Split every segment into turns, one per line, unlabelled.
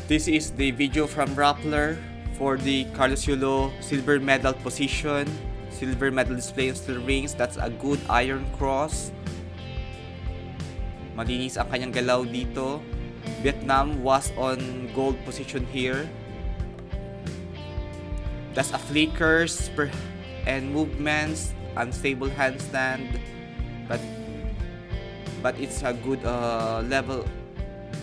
This is the video from Rappler for the Yulo silver medal position. Silver medal display on steel rings. That's a good iron cross. Malinis ang kanyang galaw dito. Vietnam was on gold position here. That's a flickers and movements, unstable handstand, but it's a good level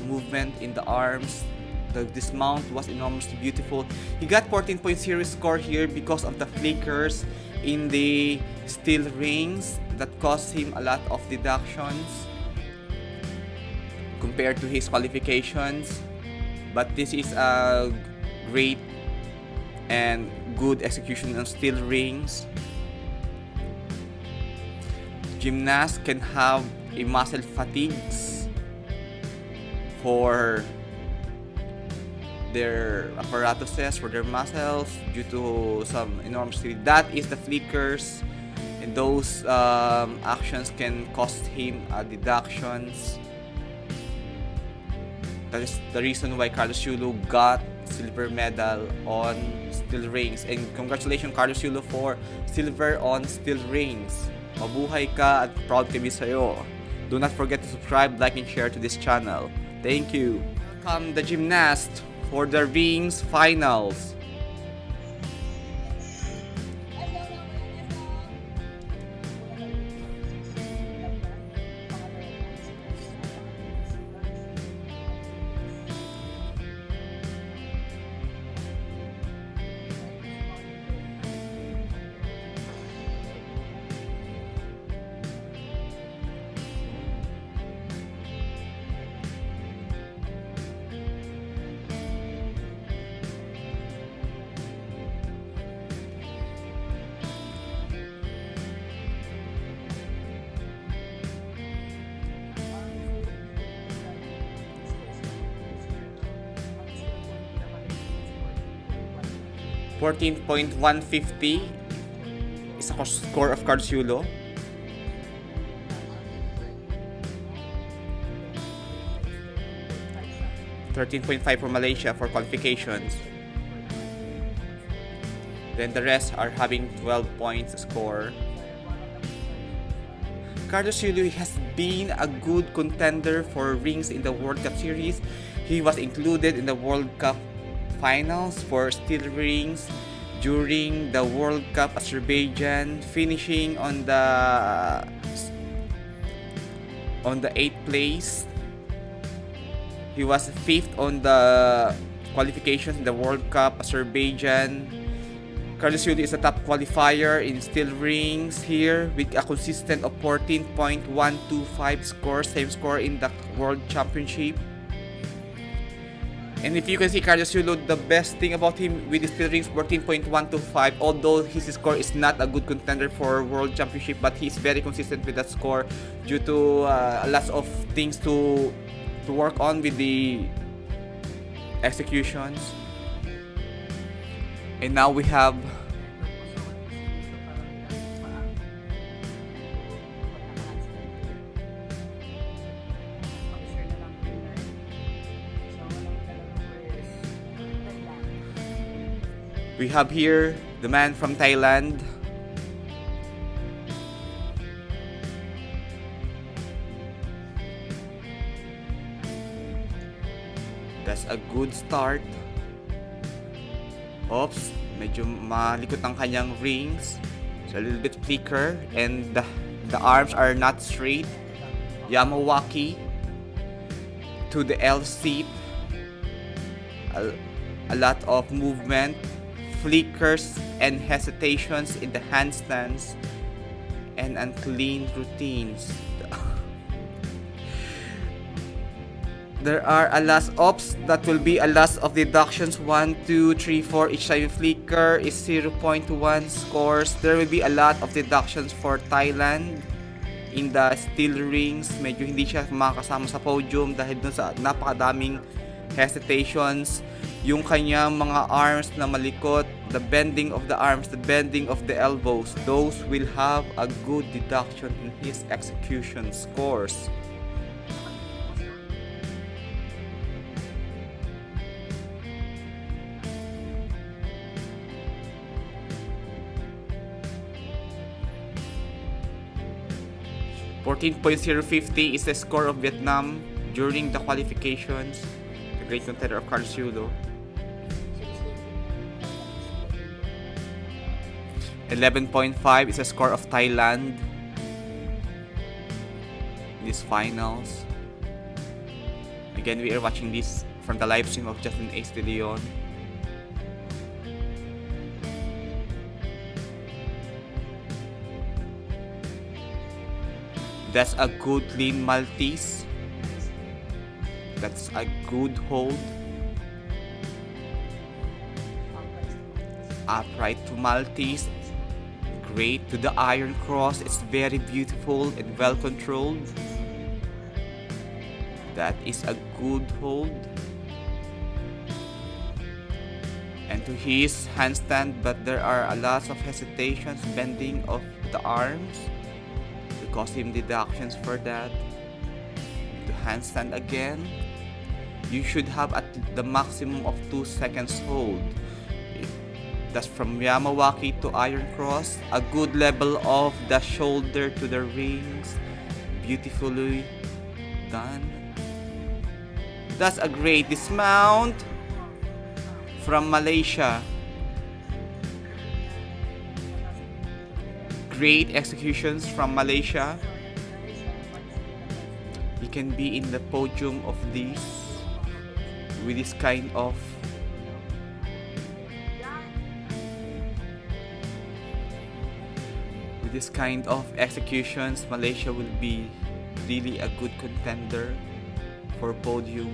movement in the arms. The dismount was enormously beautiful. He got 14-point series score here because of the flickers in the steel rings that cost him a lot of deductions compared to his qualifications. But this is a great and good execution on steel rings. Gymnasts can have a muscle fatigues for their apparatuses, for their muscles due to some enormous speed. That is the flickers, and those actions can cost him deductions. That is the reason why Yulo got silver medal on steel rings. And congratulations Yulo for silver on steel rings. Mabuhay ka at proud kami sa'yo. Do not forget to subscribe, like, and share to this channel. Thank you. Welcome the Gymnast for the rings finals. $14.150 is a score of Yulo. $13.5 for Malaysia for qualifications. Then the rest are having 12 points score. Yulo has been a good contender for rings in the World Cup series. He was included in the World Cup finals for steel rings during the World Cup Azerbaijan, finishing on the 8th place. He was 5th on the qualifications in the World Cup Azerbaijan. Yulo is a top qualifier in steel rings here with a consistent of 14.125 score, same score in the World Championship. And if you can see Yulo, the best thing about him with the steel rings, 14.125, although his score is not a good contender for World Championship, but he's very consistent with that score due to a lot of things to work on with the executions. And now we have here the man from Thailand. That's a good start. Oops, medyo malikot ang kanyang rings. It's a little bit flicker and the arms are not straight. Yamawaki to the L seat. A lot of movement, flickers and hesitations in the handstands, and unclean routines. There are a lot of that will be a lot of deductions. 1, 2, 3, 4. Each time flicker is 0.1 scores. There will be a lot of deductions for Thailand in the steel rings. Medyo hindi siya makakasama sa podium dahil dun sa napakadaming hesitations. Yung kanyang mga arms na malikot, the bending of the arms, the bending of the elbows, those will have a good deduction in his execution scores. 14.050 is the score of Vietnam during the qualifications. The great contender of Carlos Yulo. 11.5 is the score of Thailand in these finals. Again, we are watching this from the live stream of Justin Ace de Leon. That's a good clean Maltese. That's a good hold. Upright to Maltese. Great to the iron cross. It's very beautiful and well controlled. That is a good hold. And to his handstand, but there are a lot of hesitations, bending of the arms. To cost him deductions for that. To handstand again. You should have at the maximum of 2 seconds hold. That's from Yamawaki to iron cross. A good level of the shoulder to the rings. Beautifully done. That's a great dismount from Malaysia. Great executions from Malaysia. You can be in the podium of this with this kind of executions. Malaysia will be really a good contender for podium.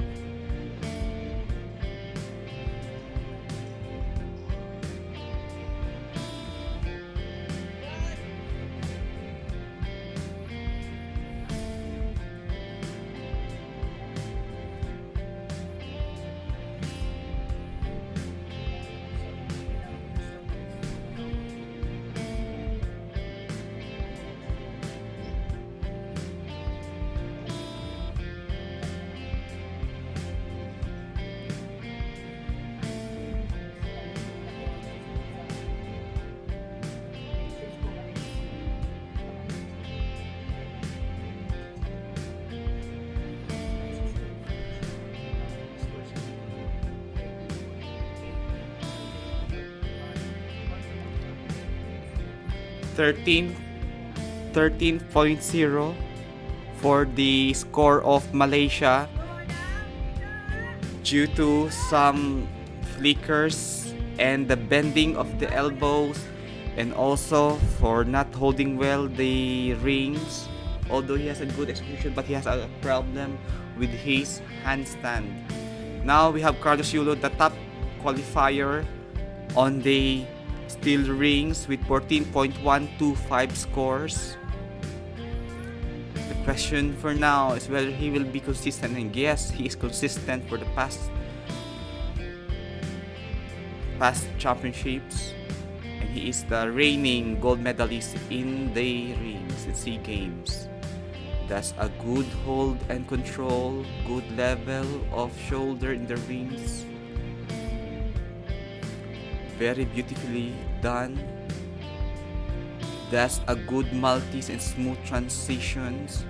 .13 for the score of Malaysia due to some flickers and the bending of the elbows, and also for not holding well the rings. Although he has a good execution, but he has a problem with his handstand. Now we have Carlos Yulo, the top qualifier on the steel rings with 14.125 scores. The question for now is whether he will be consistent, and yes, he is consistent for the past championships, and he is the reigning gold medalist in the rings at SEA Games. That's a good hold and control, good level of shoulder in the rings. Very beautifully done. That's a good Maltese and smooth transitions.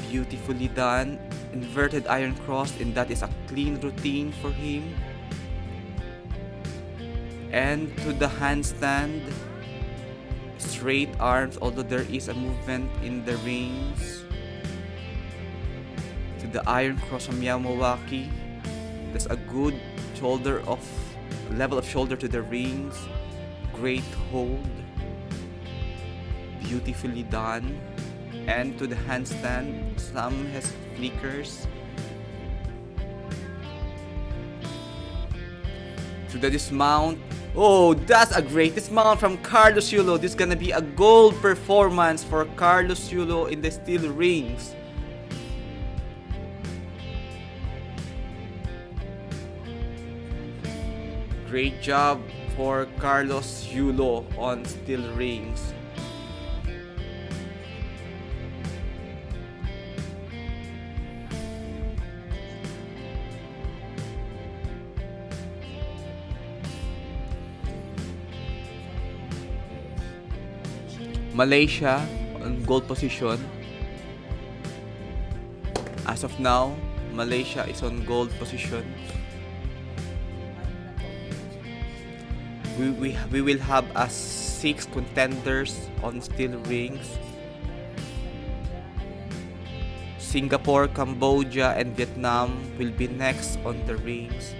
Beautifully done. Inverted iron cross, and that is a clean routine for him. And to the handstand. Straight arms, although there is a movement in the rings. To the iron cross from Yamawaki. There's a good level of shoulder to the rings. Great hold. Beautifully done. And to the handstand, some has flickers. To the dismount. Oh, that's a great dismount from Carlos Yulo. This is gonna be a gold performance for Carlos Yulo in the steel rings. Great job for Carlos Yulo on steel rings. Malaysia on gold position. As of now, Malaysia is on gold position. We will have 6 contenders on steel rings. Singapore, Cambodia, and Vietnam will be next on the rings.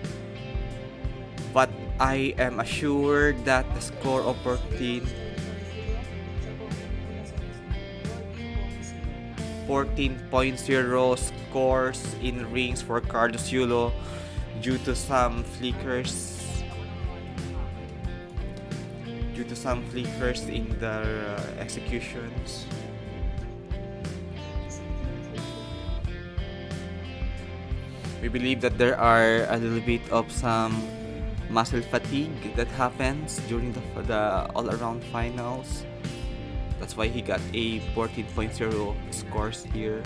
But I am assured that the score of 14.0 scores in rings for Carlos Yulo due to some flickers in their executions. We believe that there are a little bit of some muscle fatigue that happens during the all-around finals. That's why he got a 14.0 scores here.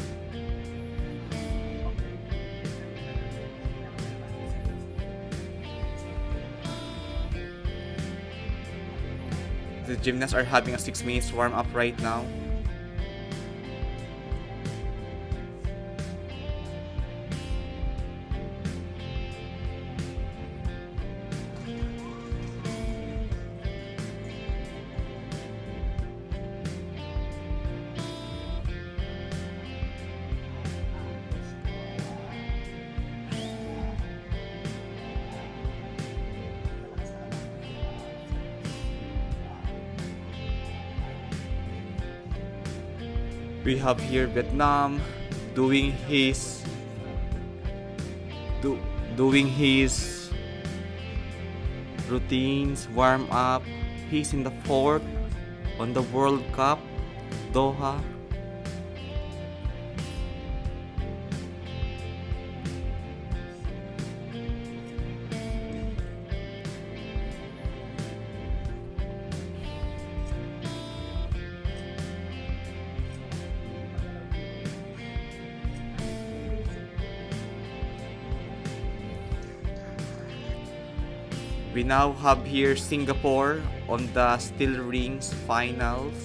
The gymnasts are having a 6 minutes warm-up right now. We have here Vietnam doing his routines, warm up. He's in the 4th on the World Cup, Doha. We now have here Singapore on the steel rings finals.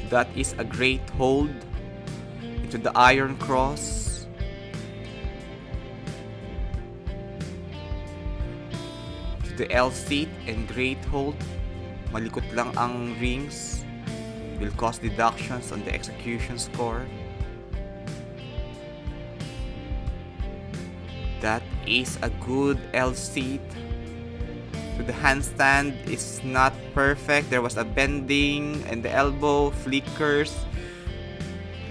That is a great hold into the iron cross. The L seat and great hold. Malikot lang ang rings. Will cause deductions on the execution score. That is a good L seat. So the handstand is not perfect. There was a bending and the elbow, flickers,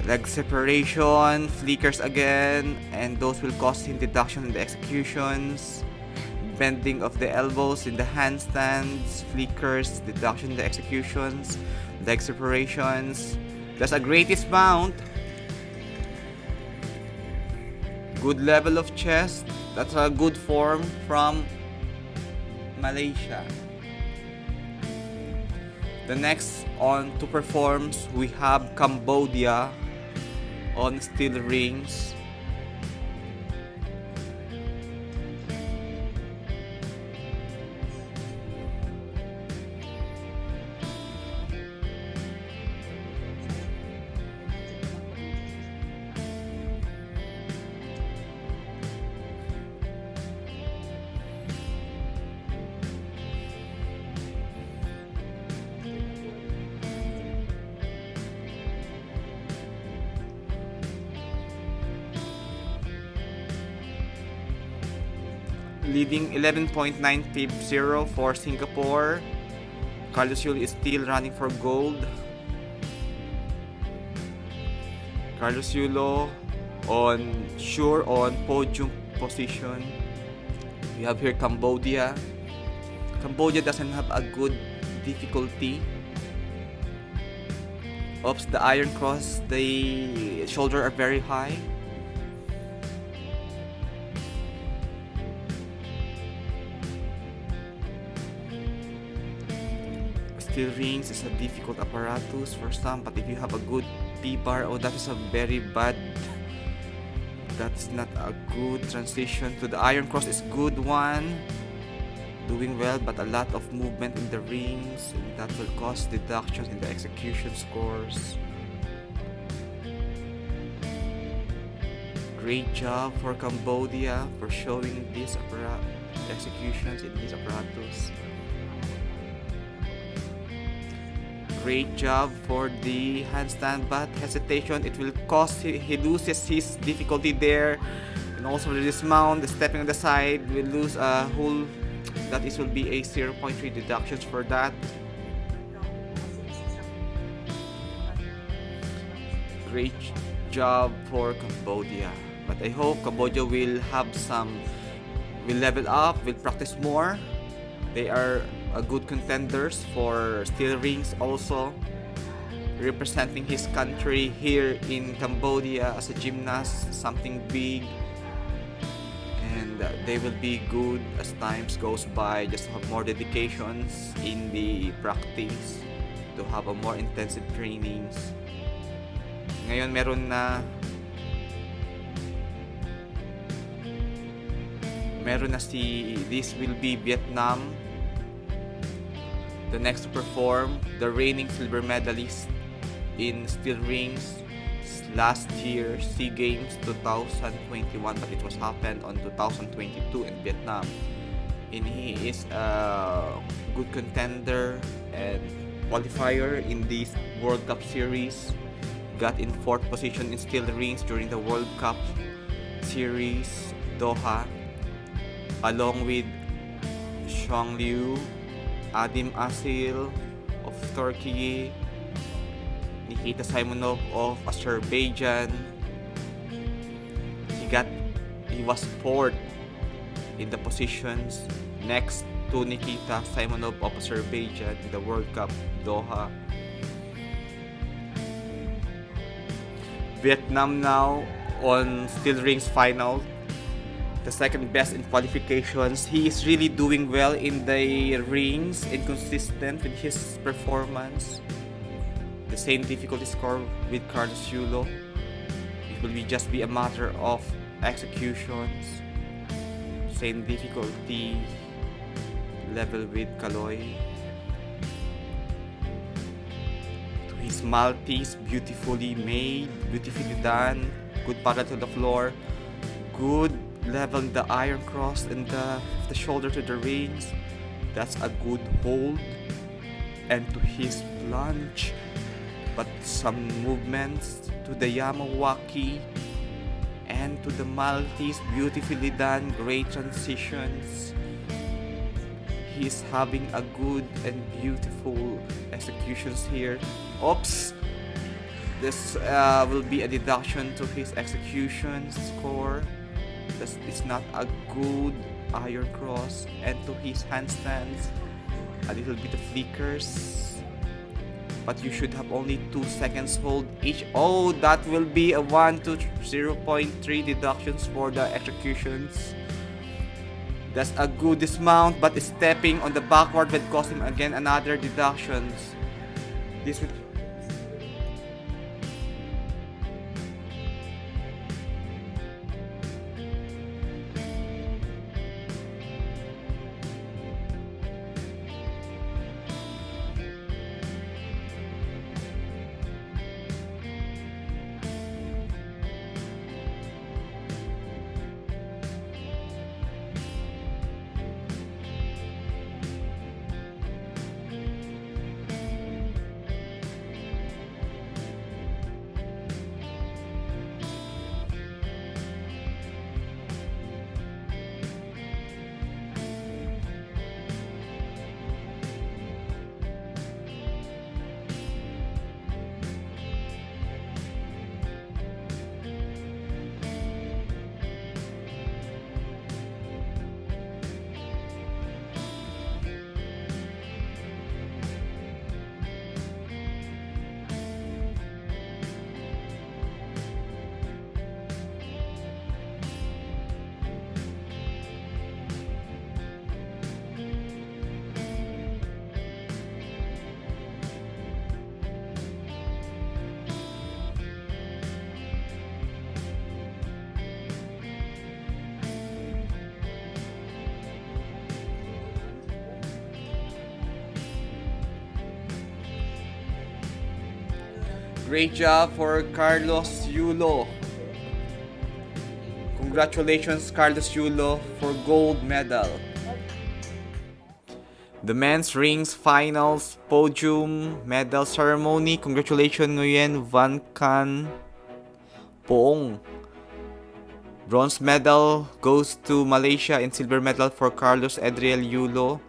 leg separation, flickers again, and those will cause him deduction in the executions. Bending of the elbows in the handstands, flickers, deduction in the executions, leg separations. That's a greatest mount. Good level of chest. That's a good form from Malaysia. The next on to perform, we have Cambodia on steel rings. Leading 11.950 for Singapore. Carlos Yulo is still running for gold. Carlos Yulo on podium position. We have here Cambodia. Cambodia doesn't have a good difficulty. Oops, the iron cross, the shoulder are very high. steel rings is a difficult apparatus for some, but if you have a good T-bar, oh, that is a very bad, that's not a good transition to the iron cross. Is good one, doing well, but a lot of movement in the rings, and that will cause deductions in the execution scores. Great job for Cambodia for showing these executions in these apparatus. Great job for the handstand, but hesitation, it will cause he loses his difficulty there, and also the dismount, the stepping on the side will lose a whole, that is will be a 0.3 deductions for that. Great job for Cambodia, but I hope Cambodia will have will level up, will practice more. They are a good contenders for steel rings, also representing his country here in Cambodia as a gymnast, something big, and they will be good as times goes by. Just have more dedications in the practice to have a more intensive trainings. Ngayon meron na this will be Vietnam, the next to perform, the reigning silver medalist in steel rings last year SEA Games 2021, but it was happened on 2022 in Vietnam, and he is a good contender and qualifier in this World Cup series. Got in 4th position in steel rings during the World Cup series Doha, along with Shongliu, Adim Asil of Turkey, Nikita Simonov of Azerbaijan. He was 4th in the positions next to Nikita Simonov of Azerbaijan in the World Cup Doha. Vietnam now on steel rings final, the second best in qualifications. He is really doing well in the rings and consistent with his performance. The same difficulty score with Carlos Yulo. It will just be a matter of executions. Same difficulty level with Kaloy. To his Maltese, beautifully made, beautifully done, good parallel to the floor, good level the iron cross and the shoulder to the rings. That's a good hold. And to his plunge, but some movements to the Yamawaki and to the Maltese, beautifully done, great transitions. He's having a good and beautiful executions here. Oops, this will be a deduction to his execution score. It's not a good iron cross, and to his handstands, a little bit of flickers, but you should have only 2 seconds hold each. Oh, that will be a 1 to 0.3 deductions for the executions. That's a good dismount, but stepping on the backward will cost him again another deductions. This will Great job for Carlos Yulo. Congratulations, Carlos Yulo, for gold medal. The men's rings finals podium medal ceremony. Congratulations, Nguyen Van Can Poong. Bronze medal goes to Malaysia and silver medal for Carlos Adriel Yulo.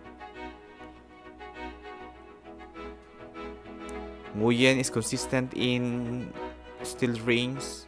Nguyen is consistent in steel rings.